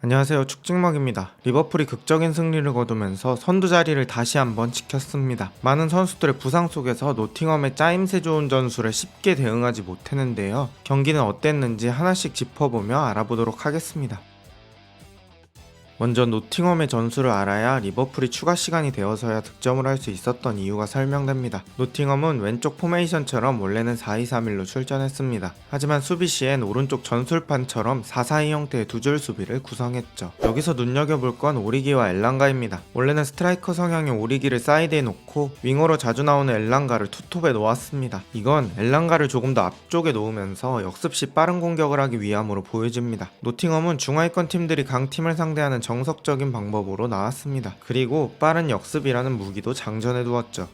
안녕하세요. 축직먹입니다. 리버풀이 극적인 승리를 거두면서 선두 자리를 다시 한번 지켰습니다. 많은 선수들의 부상 속에서 노팅엄의 짜임새 좋은 전술에 쉽게 대응하지 못했는데요. 경기는 어땠는지 하나씩 짚어보며 알아보도록 하겠습니다. 먼저 노팅엄의 전술을 알아야 리버풀이 추가 시간이 되어서야 득점을 할 수 있었던 이유가 설명됩니다. 노팅엄은 왼쪽 포메이션처럼 원래는 4-2-3-1로 출전했습니다. 하지만 수비 시엔 오른쪽 전술판처럼 4-4-2 형태의 두 줄 수비를 구성했죠. 여기서 눈여겨볼 건 오리기와 엘랑가입니다. 원래는 스트라이커 성향의 오리기를 사이드에 놓고 윙어로 자주 나오는 엘랑가를 투톱에 놓았습니다. 이건 엘랑가를 조금 더 앞쪽에 놓으면서 역습 시 빠른 공격을 하기 위함으로 보여집니다. 노팅엄은 중하위권 팀들이 강팀을 상대하는 정석적인 방법으로 나왔습니다. 그리고 빠른 역습이라는 무기도 장전해 두었죠.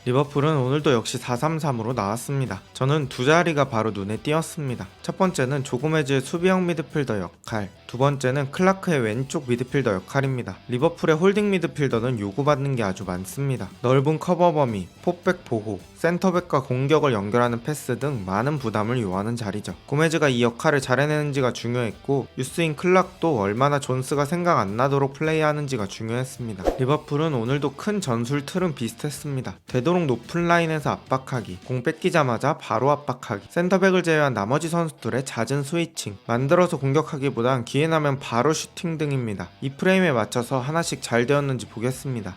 리버풀은 오늘도 역시 4-3-3으로 나왔습니다. 저는 두 자리가 바로 눈에 띄었습니다. 첫 번째는 조고메즈의 수비형 미드필더 역할, 두 번째는 클라크의 왼쪽 미드필더 역할입니다. 리버풀의 홀딩 미드필더는 요구받는 게 아주 많습니다. 넓은 커버 범위, 포백 보호, 센터백과 공격을 연결하는 패스 등 많은 부담을 요하는 자리죠. 고메즈가 이 역할을 잘 해내는지가 중요했고, 유스인 클락도 얼마나 존스가 생각 안 나도록 플레이하는지가 중요했습니다. 리버풀은 오늘도 큰 전술 틀은 비슷했습니다. 되도록 높은 라인에서 압박하기, 공 뺏기자마자 바로 압박하기, 센터백을 제외한 나머지 선수들의 잦은 스위칭, 만들어서 공격하기보단 기회 나면 바로 슈팅 등입니다. 이 프레임에 맞춰서 하나씩 잘 되었는지 보겠습니다.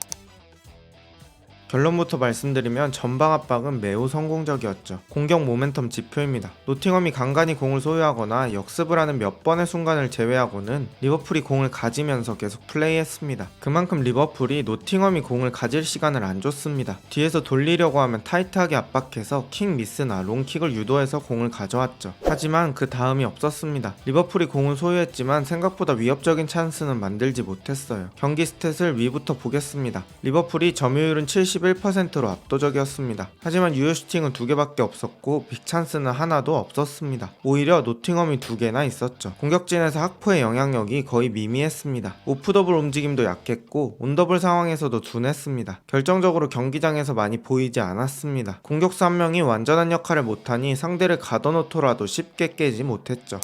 결론부터 말씀드리면 전방 압박은 매우 성공적이었죠. 공격 모멘텀 지표입니다. 노팅엄이 간간히 공을 소유하거나 역습을 하는 몇 번의 순간을 제외하고는 리버풀이 공을 가지면서 계속 플레이했습니다. 그만큼 리버풀이 노팅엄이 공을 가질 시간을 안 줬습니다. 뒤에서 돌리려고 하면 타이트하게 압박해서 킥 미스나 롱킥을 유도해서 공을 가져왔죠. 하지만 그 다음이 없었습니다. 리버풀이 공을 소유했지만 생각보다 위협적인 찬스는 만들지 못했어요. 경기 스탯을 위부터 보겠습니다. 리버풀이 점유율은 71%로 압도적이었습니다. 하지만 유효 슈팅은 2개밖에 없었고 빅찬스는 하나도 없었습니다. 오히려 노팅엄이 2개나 있었죠. 공격진에서 학포의 영향력이 거의 미미했습니다. 오프더블 움직임도 약했고 온더블 상황에서도 둔했습니다. 결정적으로 경기장에서 많이 보이지 않았습니다. 공격수 한 명이 완전한 역할을 못하니 상대를 가둬놓더라도 쉽게 깨지 못했죠.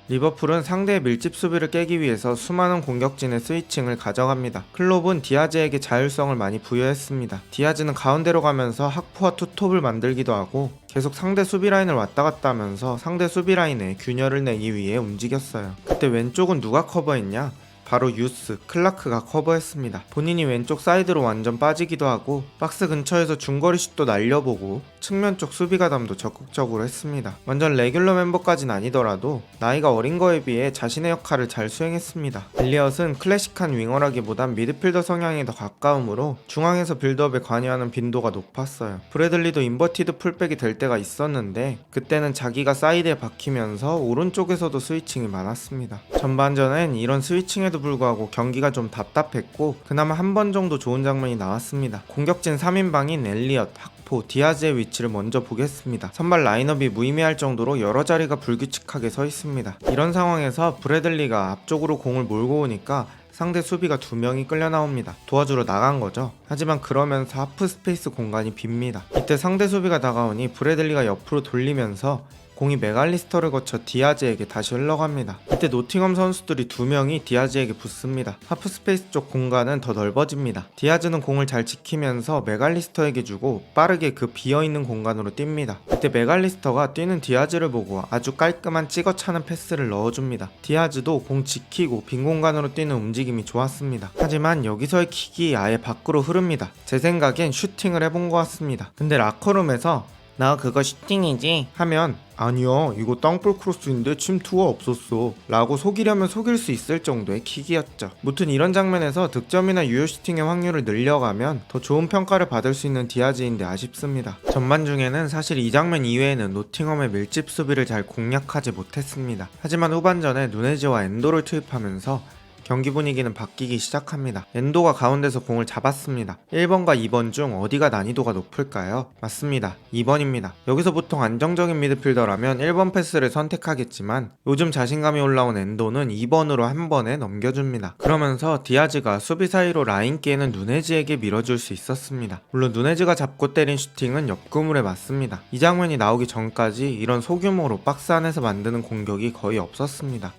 리버풀은 상대의 밀집 수비를 깨기 위해서 수많은 공격진의 스위칭을 가져갑니다. 클롭은 디아즈에게 자율성을 많이 부여했습니다. 디아즈는 가운데로 가면서 학포와 투톱을 만들기도 하고 계속 상대 수비 라인을 왔다 갔다 하면서 상대 수비 라인에 균열을 내기 위해 움직였어요. 그때 왼쪽은 누가 커버했냐? 바로 유스, 클라크가 커버했습니다. 본인이 왼쪽 사이드로 완전 빠지기도 하고 박스 근처에서 중거리 슛도 날려보고 측면 쪽 수비 가담도 적극적으로 했습니다. 완전 레귤러 멤버까진 아니더라도 나이가 어린 거에 비해 자신의 역할을 잘 수행했습니다. 엘리엇은 클래식한 윙어라기보단 미드필더 성향이 더 가까우므로 중앙에서 빌드업에 관여하는 빈도가 높았어요. 브래들리도 인버티드 풀백이 될 때가 있었는데 그때는 자기가 사이드에 박히면서 오른쪽에서도 스위칭이 많았습니다. 전반전엔 이런 스위칭에도 불구하고 경기가 좀 답답했고 그나마 한 번 정도 좋은 장면이 나왔습니다. 공격진 3인방인 엘리엇, 학포, 디아즈의 위치를 먼저 보겠습니다. 선발 라인업이 무의미할 정도로 여러 자리가 불규칙하게 서 있습니다. 이런 상황에서 브래들리가 앞쪽으로 공을 몰고 오니까 상대 수비가 2명이 끌려 나옵니다. 도와주러 나간 거죠. 하지만 그러면서 하프 스페이스 공간이 빕니다. 이때 상대 수비가 다가오니 브래들리가 옆으로 돌리면서 공이 메갈리스터를 거쳐 디아즈에게 다시 흘러갑니다. 이때 노팅엄 선수들이 2명이 디아즈에게 붙습니다. 하프 스페이스 쪽 공간은 더 넓어집니다. 디아즈는 공을 잘 지키면서 메갈리스터에게 주고 빠르게 그 비어있는 공간으로 뜁니다. 이때 메갈리스터가 뛰는 디아즈를 보고 아주 깔끔한 찍어차는 패스를 넣어줍니다. 디아즈도 공 지키고 빈 공간으로 뛰는 움직임이 좋았습니다. 하지만 여기서의 킥이 아예 밖으로 흐릅니다. 제 생각엔 슈팅을 해본 것 같습니다. 근데 라커룸에서 나 그거 슈팅이지? 하면 아니야 이거 땅볼 크로스인데 침투가 없었어 라고 속이려면 속일 수 있을 정도의 킥이었죠. 무튼 이런 장면에서 득점이나 유효 슈팅의 확률을 늘려가면 더 좋은 평가를 받을 수 있는 디아즈인데 아쉽습니다. 전반 중에는 사실 이 장면 이외에는 노팅엄의 밀집 수비를 잘 공략하지 못했습니다. 하지만 후반전에 누네즈와 엔도를 투입하면서 경기 분위기는 바뀌기 시작합니다. 엔도가 가운데서 공을 잡았습니다. 1번과 2번 중 어디가 난이도가 높을까요? 맞습니다. 2번입니다. 여기서 보통 안정적인 미드필더라면 1번 패스를 선택하겠지만 요즘 자신감이 올라온 엔도는 2번으로 한 번에 넘겨줍니다. 그러면서 디아즈가 수비 사이로 라인 깨는 누네즈에게 밀어줄 수 있었습니다. 물론 누네즈가 잡고 때린 슈팅은 옆구물에 맞습니다. 이 장면이 나오기 전까지 이런 소규모로 박스 안에서 만드는 공격이 거의 없었습니다.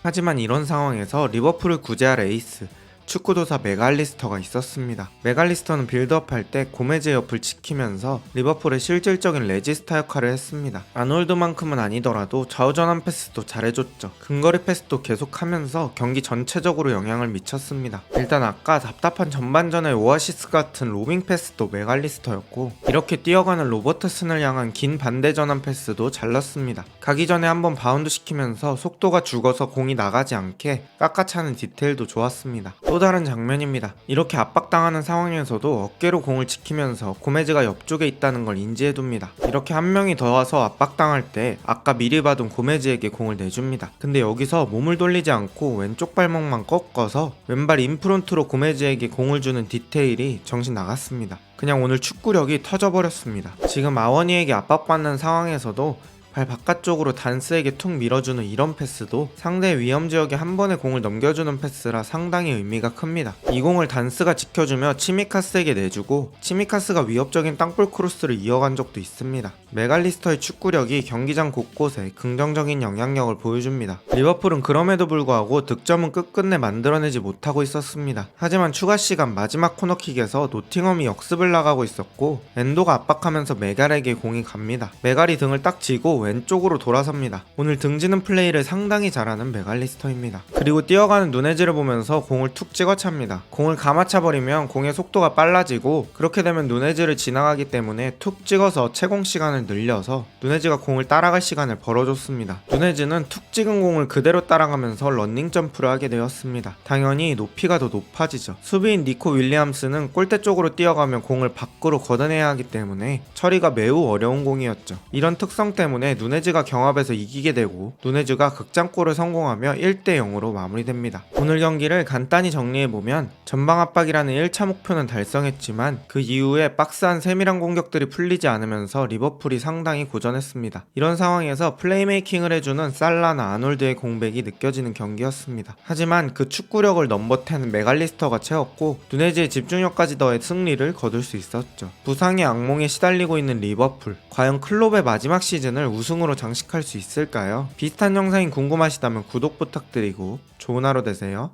하지만 이런 상황에서 리버풀을 구제할 에이스, 축구도사 메갈리스터가 있었습니다. 메갈리스터는 빌드업할 때 고메즈의 옆을 지키면서 리버풀의 실질적인 레지스타 역할을 했습니다. 아놀드만큼은 아니더라도 좌우전환 패스도 잘해줬죠. 근거리 패스도 계속하면서 경기 전체적으로 영향을 미쳤습니다. 일단 아까 답답한 전반전의 오아시스 같은 로빙 패스도 메갈리스터였고, 이렇게 뛰어가는 로버트슨을 향한 긴 반대 전환 패스도 잘 넣습니다. 가기 전에 한번 바운드 시키면서 속도가 죽어서 공이 나가지 않게 깎아차는 디테일도 좋았습니다. 또 다른 장면입니다. 이렇게 압박당하는 상황에서도 어깨로 공을 지키면서 고메즈가 옆쪽에 있다는 걸 인지해둡니다. 이렇게 한 명이 더 와서 압박당할 때 아까 미리 받은 고메즈에게 공을 내줍니다. 근데 여기서 몸을 돌리지 않고 왼쪽 발목만 꺾어서 왼발 인프론트로 고메즈에게 공을 주는 디테일이 정신 나갔습니다. 그냥 오늘 축구력이 터져버렸습니다. 지금 아워니에게 압박받는 상황에서도 발 바깥쪽으로 단스에게 툭 밀어주는 이런 패스도 상대의 위험지역에 한 번에 공을 넘겨주는 패스라 상당히 의미가 큽니다. 이 공을 단스가 지켜주며 치미카스에게 내주고 치미카스가 위협적인 땅볼 크로스를 이어간 적도 있습니다. 메갈리스터의 축구력이 경기장 곳곳에 긍정적인 영향력을 보여줍니다. 리버풀은 그럼에도 불구하고 득점은 끝끝내 만들어내지 못하고 있었습니다. 하지만 추가 시간 마지막 코너킥에서 노팅엄이 역습을 나가고 있었고 엔도가 압박하면서 메갈에게 공이 갑니다. 메갈이 등을 딱 쥐고 왼쪽으로 돌아섭니다. 오늘 등지는 플레이를 상당히 잘하는 메갈리스터입니다. 그리고 뛰어가는 누네즈를 보면서 공을 툭 찍어찹니다. 공을 감아차버리면 공의 속도가 빨라지고, 그렇게 되면 누네즈를 지나가기 때문에 툭 찍어서 채공 시간을 늘려서 누네즈가 공을 따라갈 시간을 벌어줬습니다. 누네즈는 툭 찍은 공을 그대로 따라가면서 런닝 점프를 하게 되었습니다. 당연히 높이가 더 높아지죠. 수비인 니코 윌리엄스는 골대 쪽으로 뛰어가면 공을 밖으로 걷어내야 하기 때문에 처리가 매우 어려운 공이었죠. 이런 특성 때문에 누네즈가 경합에서 이기게 되고 누네즈가 극장골을 성공하며 1대0으로 마무리됩니다. 오늘 경기를 간단히 정리해보면 전방 압박이라는 1차 목표는 달성했지만 그 이후에 박스안 세밀한 공격들이 풀리지 않으면서 리버풀이 상당히 고전했습니다. 이런 상황에서 플레이메이킹을 해주는 살라나 아놀드의 공백이 느껴지는 경기였습니다. 하지만 그 축구력을 넘버 10 메갈리스터가 채웠고 누네즈의 집중력까지 더해 승리를 거둘 수 있었죠. 부상의 악몽에 시달리고 있는 리버풀, 과연 클롭의 마지막 시즌을 우승으로 장식할 수 있을까요? 비슷한 영상이 궁금하시다면 구독 부탁드리고 좋은 하루 되세요.